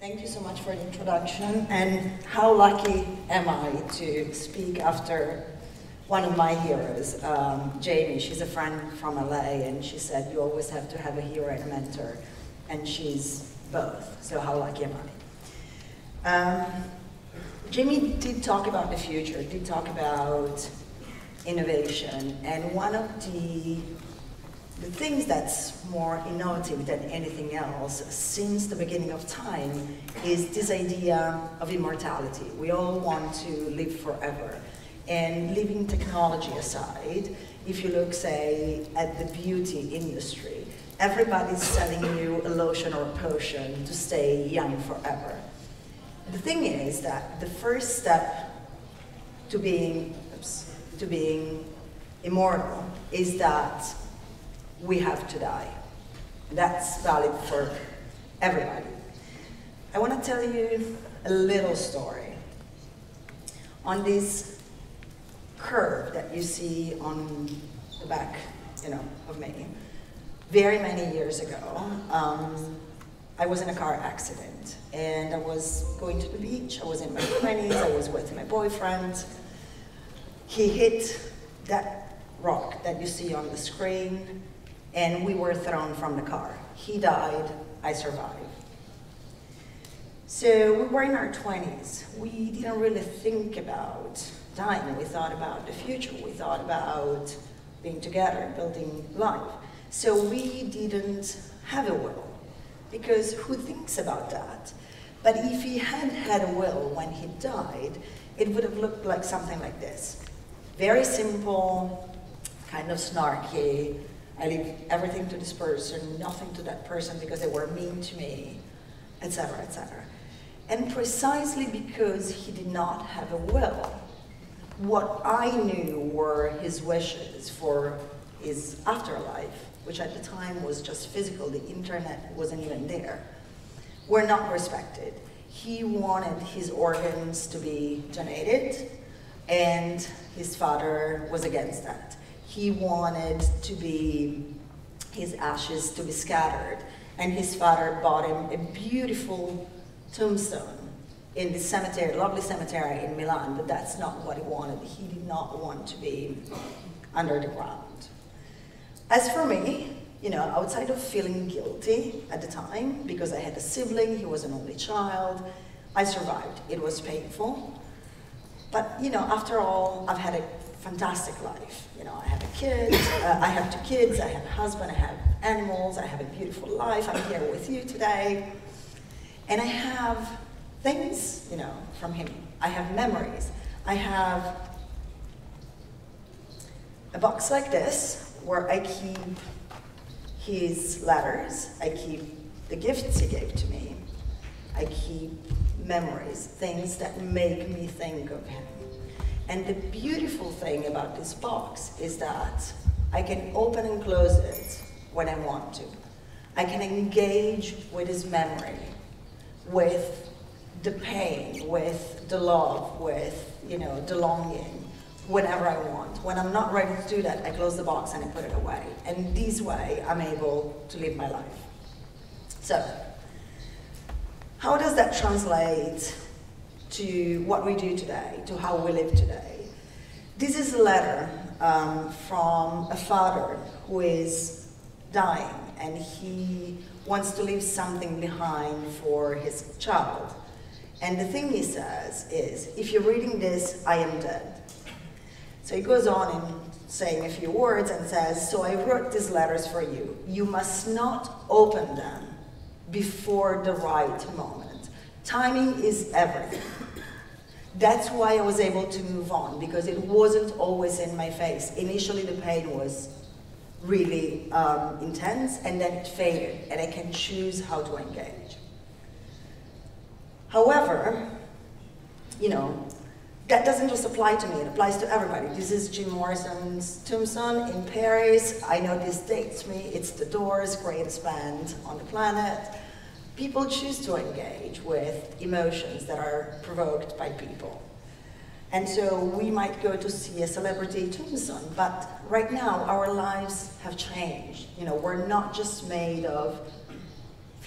Thank you so much for the introduction, and how lucky am I to speak after one of my heroes, Jamie. She's a friend from LA, and she said you always have to have a hero and a mentor, and she's both, so how lucky am I? Jamie did talk about the future, did talk about innovation, and one of the things that's more innovative than anything else since the beginning of time is this idea of immortality. We all want to live forever. And leaving technology aside, if you look, say, at the beauty industry, everybody's selling you a lotion or a potion to stay young forever. The thing is that the first step to being immortal is that we have to die. That's valid for everybody. I want to tell you a little story. On this curve that you see on the back, of me, very many years ago, I was in a car accident, and I was going to the beach. I was in my 20s. I was with my boyfriend. He hit that rock that you see on the screen, and we were thrown from the car. He died, I survived. So we were in our 20s. We didn't really think about dying. We thought about the future. We thought about being together, building life. So we didn't have a will, because who thinks about that? But if he had had a will when he died, it would have looked like something like this. Very simple, kind of snarky. I leave everything to this person, nothing to that person because they were mean to me, etc., etc. And precisely because he did not have a will, what I knew were his wishes for his afterlife, which at the time was just physical, the internet wasn't even there, were not respected. He wanted his organs to be donated, and his father was against that. He wanted his ashes to be scattered, and his father bought him a beautiful tombstone in the cemetery, lovely cemetery in Milan, but that's not what he wanted. He did not want to be under the ground. As for me, outside of feeling guilty at the time, because I had a sibling, he was an only child, I survived. It was painful, but after all, I've had a fantastic life. I have a kid, I have 2 kids, I have a husband, I have animals, I have a beautiful life. I'm here with you today. And I have things, from him. I have memories. I have a box like this where I keep his letters, I keep the gifts he gave to me, I keep memories, things that make me think of him. And the beautiful thing about this box is that I can open and close it when I want to. I can engage with his memory, with the pain, with the love, with the longing, whenever I want. When I'm not ready to do that, I close the box and I put it away. And this way, I'm able to live my life. So, how does that translate to what we do today, to how we live today? This is a letter from a father who is dying, and he wants to leave something behind for his child. And the thing he says is, if you're reading this, I am dead. So he goes on in saying a few words and says, so I wrote these letters for you. You must not open them before the right moment. Timing is everything. That's why I was able to move on, because it wasn't always in my face. Initially, the pain was really intense, and then it faded, and I can choose how to engage. However, that doesn't just apply to me, it applies to everybody. This is Jim Morrison's tombstone in Paris. I know this dates me. It's the Doors, greatest band on the planet. People choose to engage with emotions that are provoked by people. And so we might go to see a celebrity tombstone, but right now our lives have changed. We're not just made of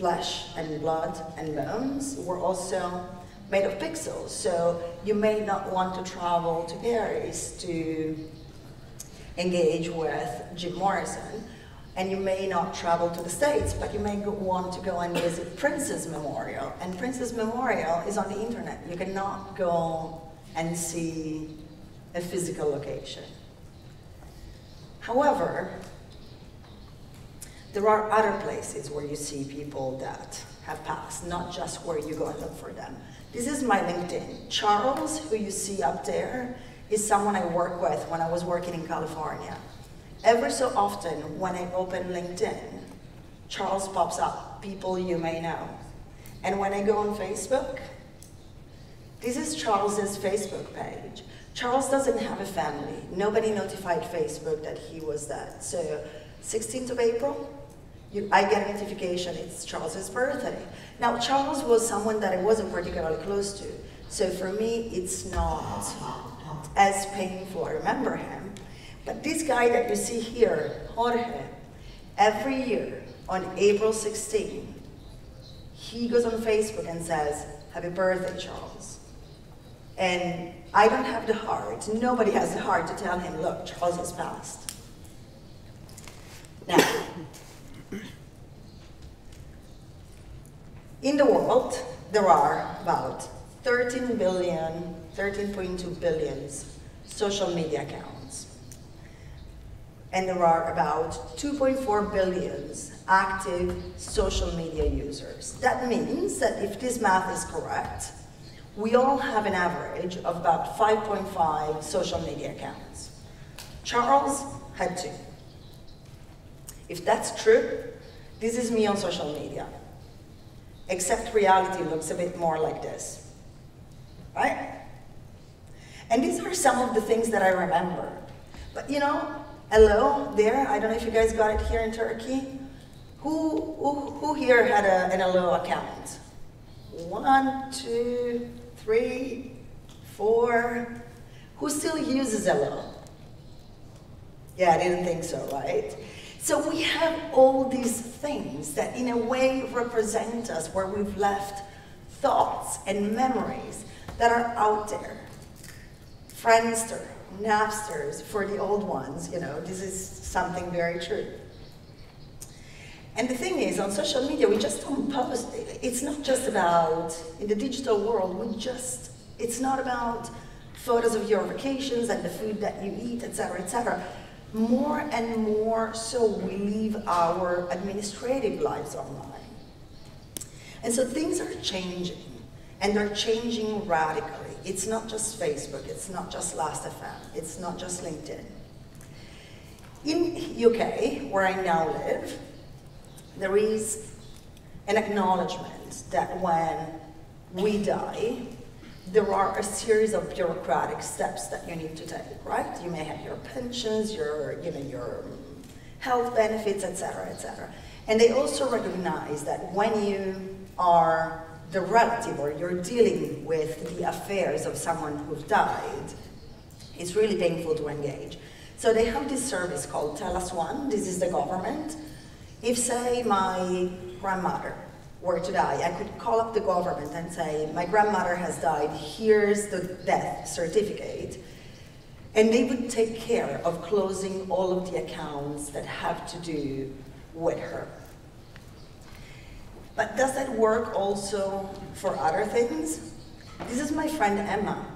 flesh and blood and bones. We're also made of pixels. So you may not want to travel to Paris to engage with Jim Morrison, and you may not travel to the States, but you may want to go and visit Prince's Memorial. And Prince's Memorial is on the internet. You cannot go and see a physical location. However, there are other places where you see people that have passed, not just where you go and look for them. This is my LinkedIn. Charles, who you see up there, is someone I worked with when I was working in California. Every so often, when I open LinkedIn, Charles pops up, people you may know. And when I go on Facebook, this is Charles's Facebook page. Charles doesn't have a family. Nobody notified Facebook that he was dead. So 16th of April, I get a notification, it's Charles's birthday. Now, Charles was someone that I wasn't particularly close to. So for me, it's not as painful. I remember him. But this guy that you see here, Jorge, every year on April 16, he goes on Facebook and says, "Happy birthday, Charles." And I don't have the heart, nobody has the heart to tell him, look, Charles has passed. Now, in the world, there are about 13.2 billion social media accounts. And there are about 2.4 billion active social media users. That means that if this math is correct, we all have an average of about 5.5 social media accounts. Charles had 2. If that's true, this is me on social media. Except reality looks a bit more like this, right? And these are some of the things that I remember. But you know, hello there, I don't know if you guys got it here in Turkey. Who here had an hello account? 1, 2, 3, 4. Who still uses hello? Yeah, I didn't think so, right? So we have all these things that in a way represent us, where we've left thoughts and memories that are out there. Friendster, Napsters, for the old ones, you know, this is something very true. And the thing is, on social media, we just don't post. It's not just about, in the digital world, it's not about photos of your vacations and the food that you eat, etc., etc. More and more so we live our administrative lives online. And so things are changing, and they're changing radically. It's not just Facebook, it's not just Last.fm, it's not just LinkedIn. In UK, where I now live, there is an acknowledgement that when we die, there are a series of bureaucratic steps that you need to take, right? You may have your pensions, your health benefits, etc., etc. And they also recognize that when you are the relative or you're dealing with the affairs of someone who's died, it's really painful to engage. So they have this service called Tell Us One. This is the government. If, say, my grandmother were to die, I could call up the government and say, my grandmother has died, here's the death certificate. And they would take care of closing all of the accounts that have to do with her. But does that work also for other things? This is my friend Emma.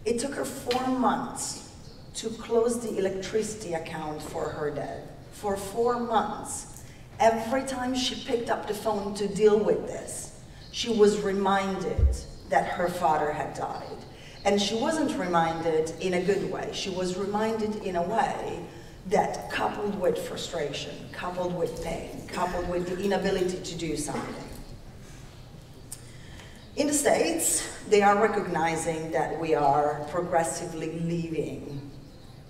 It took her 4 months to close the electricity account for her dad. For 4 months. Every time she picked up the phone to deal with this, she was reminded that her father had died. And she wasn't reminded in a good way. She was reminded in a way that, coupled with frustration, coupled with pain, coupled with the inability to do something. In the States, they are recognizing that we are progressively living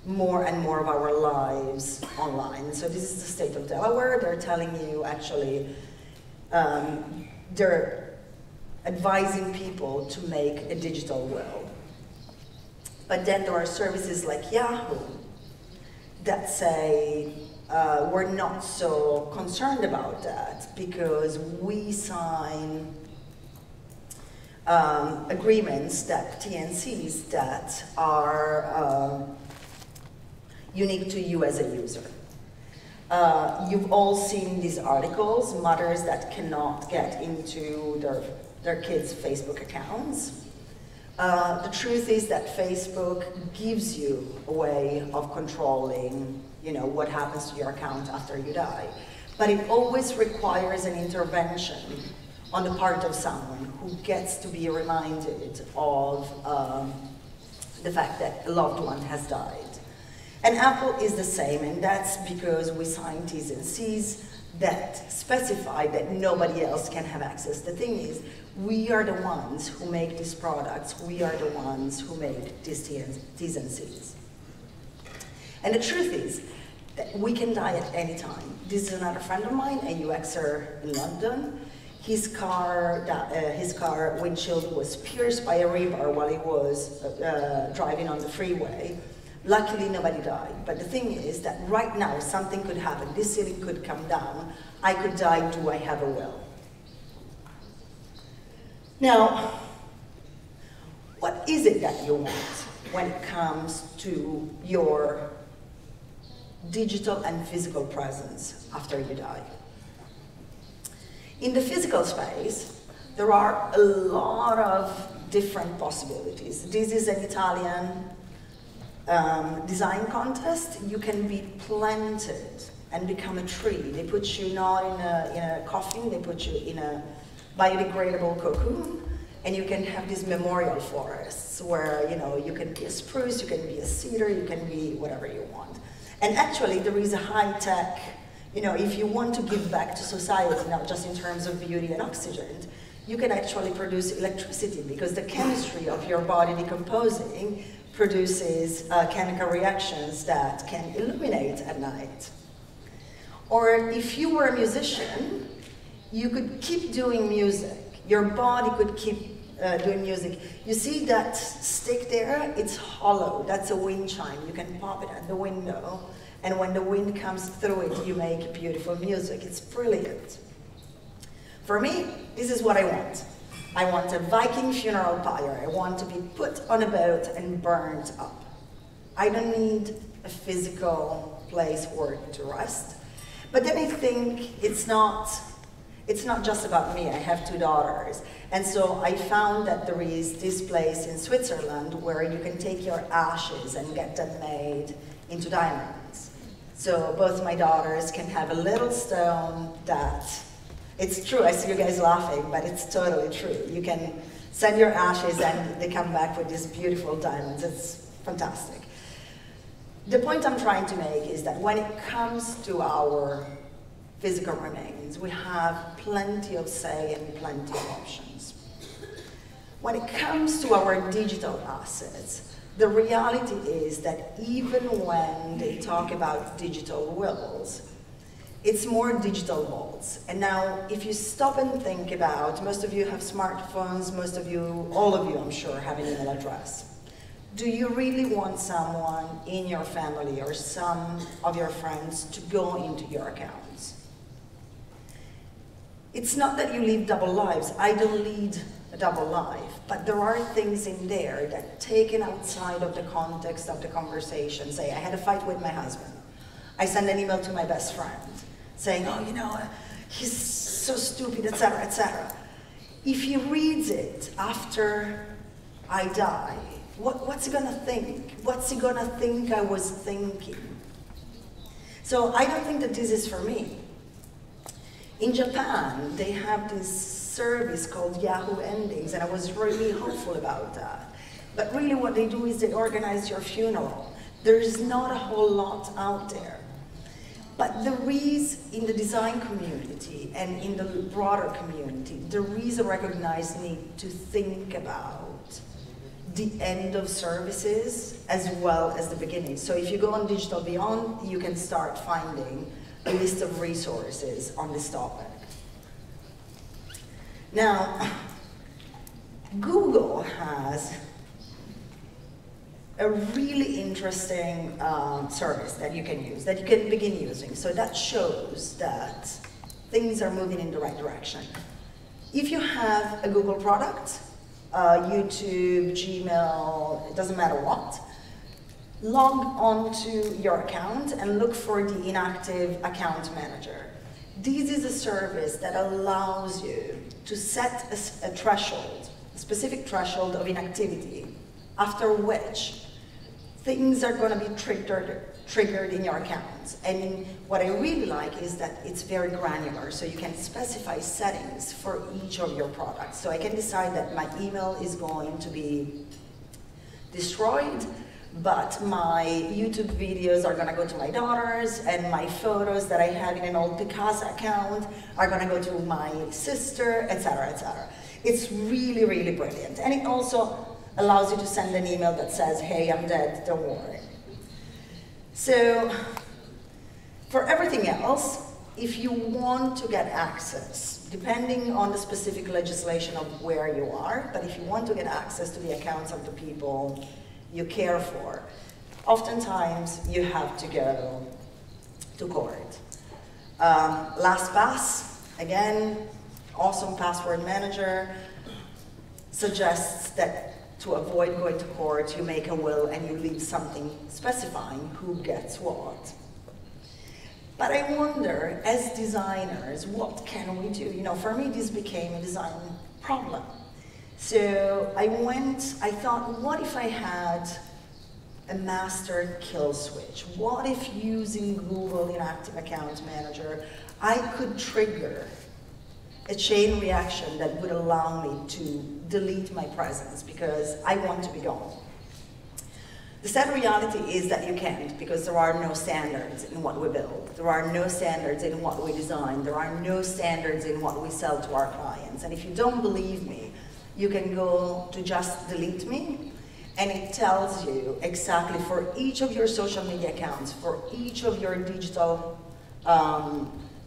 more and more of our lives online. So this is the state of Delaware. They're telling you, actually, they're advising people to make a digital will. But then there are services like Yahoo that say, we're not so concerned about that because we sign agreements, that TNCs, that are unique to you as a user. You've all seen these articles, mothers that cannot get into their kids' Facebook accounts. The truth is that Facebook gives you a way of controlling, what happens to your account after you die. But it always requires an intervention on the part of someone who gets to be reminded of the fact that a loved one has died. And Apple is the same, and that's because we sign T's and C's that specify that nobody else can have access. The thing is, we are the ones who make these products, we are the ones who make these T's and C's. And the truth is that we can die at any time. This is another friend of mine, a UXer in London. His car windshield was pierced by a rebar while he was driving on the freeway. Luckily, nobody died. But the thing is that right now, something could happen. This ceiling could come down. I could die. Do I have a will? Now, what is it that you want when it comes to your digital and physical presence after you die? In the physical space, there are a lot of different possibilities. This is an Italian design contest. You can be planted and become a tree. They put you not in a coffin, they put you in a biodegradable cocoon, and you can have these memorial forests where you can be a spruce, you can be a cedar, you can be whatever you want. And actually there is a high-tech, if you want to give back to society, not just in terms of beauty and oxygen, you can actually produce electricity because the chemistry of your body decomposing produces chemical reactions that can illuminate at night. Or if you were a musician, you could keep doing music. Your body could keep doing music. You see that stick there? It's hollow. That's a wind chime. You can pop it at the window, and when the wind comes through it, you make beautiful music. It's brilliant. For me, this is what I want. I want a Viking funeral pyre. I want to be put on a boat and burned up. I don't need a physical place where to rest. But then I think it's not just about me. I have 2 daughters. And so I found that there is this place in Switzerland where you can take your ashes and get them made into diamonds. So both my daughters can have a little stone that, it's true, I see you guys laughing, but it's totally true. You can send your ashes and they come back with these beautiful diamonds. It's fantastic. The point I'm trying to make is that when it comes to our physical remains, we have plenty of say and plenty of options. When it comes to our digital assets, the reality is that even when they talk about digital wills, it's more digital vaults. And now, if you stop and think about, most of you have smartphones, most of you, all of you, I'm sure, have an email address. Do you really want someone in your family or some of your friends to go into your accounts? It's not that you live double lives. I don't lead a double life, but there are things in there that, taken outside of the context of the conversation, say, I had a fight with my husband. I send an email to my best friend saying, oh, he's so stupid, etc., etc. If he reads it after I die, what's he gonna think? What's he gonna think I was thinking? So I don't think that this is for me. In Japan, they have this service called Yahoo Endings, and I was really hopeful about that. But really what they do is they organize your funeral. There is not a whole lot out there. But there is, in the design community and in the broader community, there is a recognized need to think about the end of services as well as the beginning. So if you go on Digital Beyond, you can start finding a list of resources on this topic. Now, Google has a really interesting service that you can use, that you can begin using. So that shows that things are moving in the right direction. If you have a Google product, YouTube, Gmail, it doesn't matter what, log on to your account and look for the inactive account manager. This is a service that allows you to set a threshold, a specific threshold of inactivity, after which things are going to be triggered in your account. And what I really like is that it's very granular, so you can specify settings for each of your products. So I can decide that my email is going to be destroyed, but my YouTube videos are going to go to my daughters, and my photos that I have in an old Picasa account are going to go to my sister, etc., etc. It's really, really brilliant. And it also allows you to send an email that says, hey, I'm dead, don't worry. So, for everything else, if you want to get access, depending on the specific legislation of where you are, but if you want to get access to the accounts of the people you care for, oftentimes you have to go to court. LastPass, again, awesome password manager, suggests that to avoid going to court, you make a will and you leave something specifying who gets what. But I wonder, as designers, what can we do? You know, for me, this became a design problem. So I thought, what if I had a master kill switch? What if using Google Inactive Account Manager, I could trigger a chain reaction that would allow me to delete my presence because I want to be gone. The sad reality is that you can't, because there are no standards in what we build. There are no standards in what we design. There are no standards in what we sell to our clients. And if you don't believe me, you can go to Just Delete Me, and it tells you exactly for each of your social media accounts, for each of your digital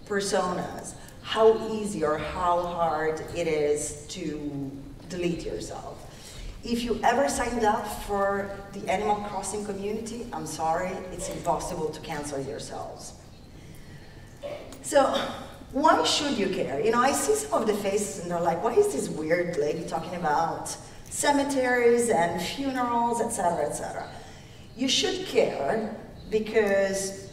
personas, how easy or how hard it is to delete yourself. If you ever signed up for the Animal Crossing community, I'm sorry, it's impossible to cancel yourselves. So, why should you care? You know, I see some of the faces and they're like, why is this weird lady talking about cemeteries and funerals, etc., etc. You should care because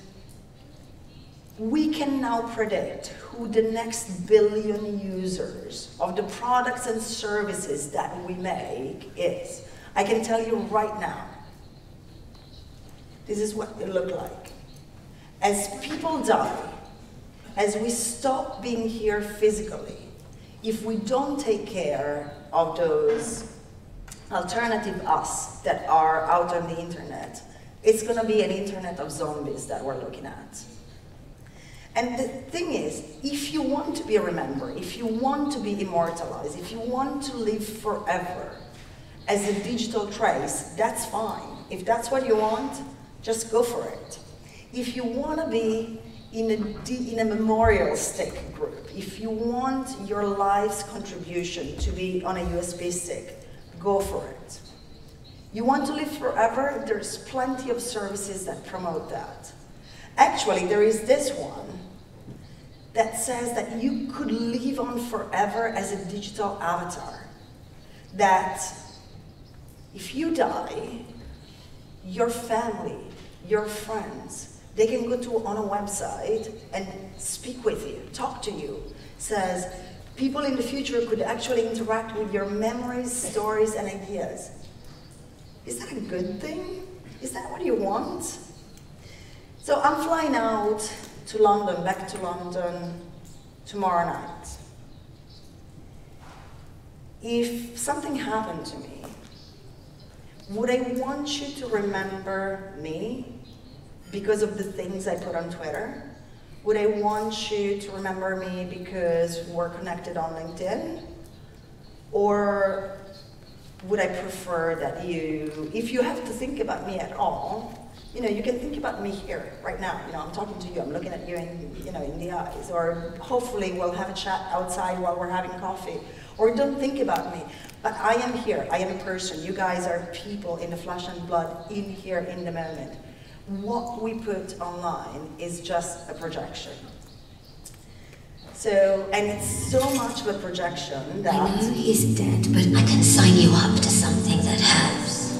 we can now predict who the next billion users of the products and services that we make is. I can tell you right now, this is what they look like. As people die, as we stop being here physically, if we don't take care of those alternative us that are out on the internet, it's going to be an internet of zombies that we're looking at. And the thing is, if you want to be remembered, if you want to be immortalized, if you want to live forever as a digital trace, that's fine. If that's what you want, just go for it. If you want to be in a memorial stick group, if you want your life's contribution to be on a USB stick, go for it. You want to live forever? There's plenty of services that promote that. Actually, there is this one that says that you could live on forever as a digital avatar. That if you die, your family, your friends, they can go on a website and speak with you, talk to you. Says people in the future could actually interact with your memories, stories, and ideas. Is that a good thing? Is that what you want? So I'm flying out to London, back to London tomorrow night. If something happened to me, would I want you to remember me because of the things I put on Twitter? Would I want you to remember me because we're connected on LinkedIn? Or would I prefer that you, if you have to think about me at all, you know, you can think about me here, right now. You know, I'm talking to you, I'm looking at you in, you know, in the eyes, or hopefully we'll have a chat outside while we're having coffee. or don't think about me. But I am here, I am a person. You guys are people in the flesh and blood, in here, in the moment. What we put online is just a projection. So, and it's so much of a projection that... I know he's dead, but I can sign you up to something that helps.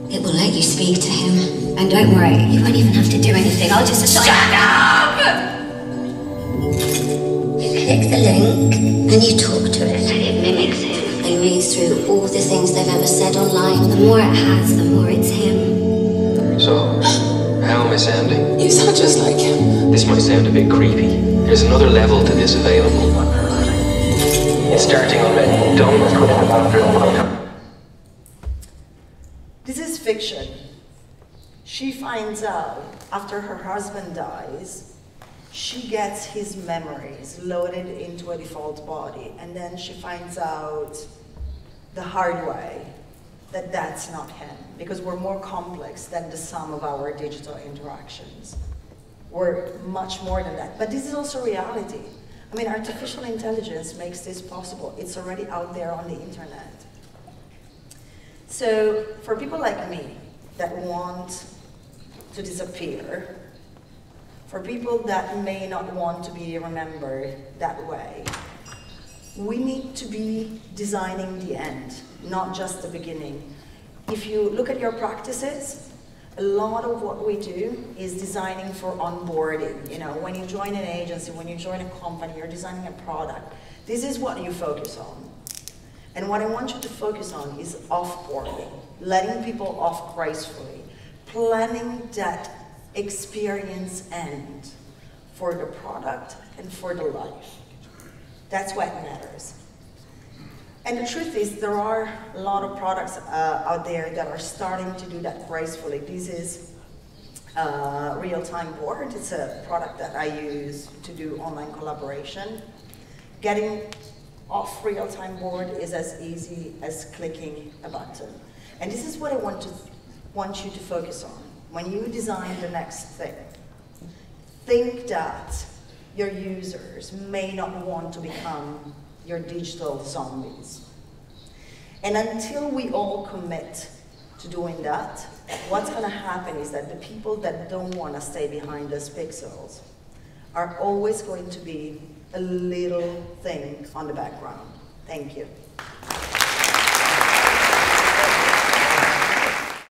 It will let you speak to him. And don't worry, you won't even have to do anything. I'll just assign... Shut up! You click the link, and you talk to it. It mimics him. And reads through all the things they've ever said online. The more it has, the more it's him. So, how am I sounding? You sound just like him. This might sound a bit creepy. There's another level to this available. It's starting already. Don't. This is fiction. She finds out after her husband dies, she gets his memories loaded into a default body, and then she finds out the hard way that that's not him, because we're more complex than the sum of our digital interactions. We're much more than that. But this is also reality. I mean, artificial intelligence makes this possible. It's already out there on the internet. So for people like me that want to disappear, for people that may not want to be remembered that way, we need to be designing the end, not just the beginning. If you look at your practices, a lot of what we do is designing for onboarding. You know, when you join an agency, when you join a company, you're designing a product. This is what you focus on. And what I want you to focus on is offboarding, letting people off gracefully, planning that experience end for the product and for the life. That's what matters. And the truth is, there are a lot of products out there that are starting to do that gracefully. This is Real-Time Board. It's a product that I use to do online collaboration. Getting off Real-Time Board is as easy as clicking a button. And this is what I want you to focus on. When you design the next thing, think that your users may not want to become your digital zombies. And until we all commit to doing that, what's going to happen is that the people that don't want to stay behind those pixels are always going to be a little thing on the background. Thank you.